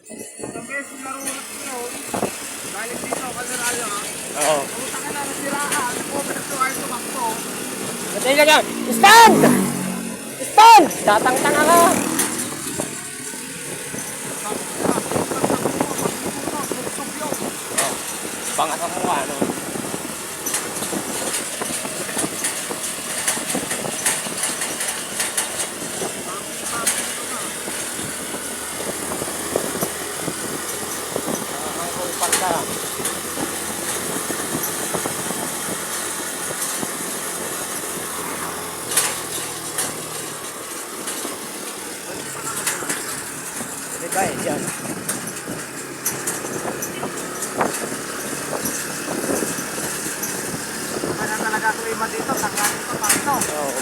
Isang beses narunod ko, galing dito, Calderaya. Oo. Pumunta ka na, nasiraan. Cover to ay tumakbo. Matay na lang. Stand! Stand! Tatang-tanga ka. Bangat ang mukha, no? Ang pagka. Diba eh, dyan. Ano talaga klima dito, tanganin ko pa ito. Oo.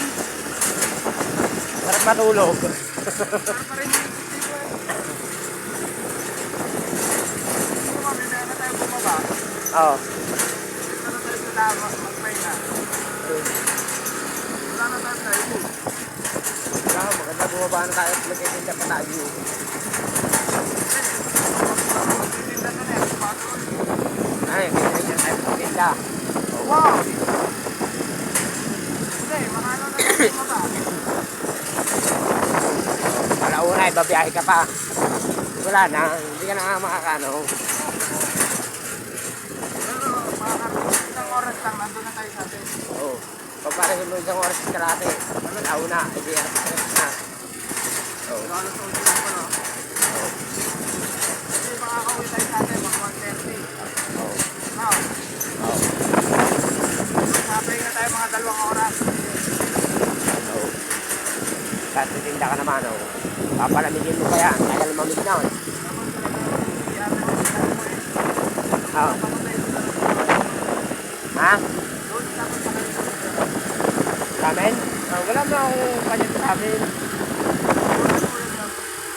Sarap matulog. Pero pa rin yung dito eh. Dito kami, meron na tayo bumaba. Oo. Dito na tayo sa magpahinga. Wala na tayo tayo. Kaya maganda bumaba na tayo at magkitinda pa tayo. Titinda na yan, bago. Ay, kitinda tayo magkitinda. Wow! Hindi, makano na tayo bumaba. Alauna, babiyahe ka pa. Wala na, hindi ka na makakano. Pero makakarating isang oras lang, nandun na tayo sa atin. Oo. Pagparahin mo isang oras ka kalate. Alauna, hindi yan na. Oo. Lalo sa ulit lang ko, no? Oo. Kasi makakauwi tayo sa atin, mga 1:30. Oo. Now, Oo. sabay na tayo mga 2 oras. Oo. Kahit titinda ka naman, oo. Papalamigin mo pa yan, kaya lumamig na. Tapos talaga, yata mo sila mo eh. Oo. Tapos tayo sa dalawa. Ha? Doon, tapos sa kayo sa dalawa. Sa amin? Oh, wala mo akong kanyang sa amin.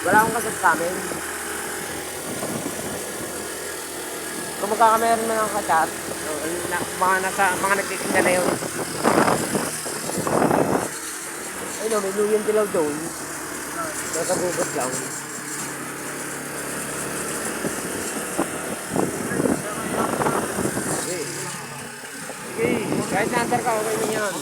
Wala akong kasat sa amin. Kung magkakameron mo ng kachat, mga nagtitinda na yun. Ayun o, may luyan dilaw doon. Nakagugot lang. Sige. Sige, kahit na-under ka, okay na yan.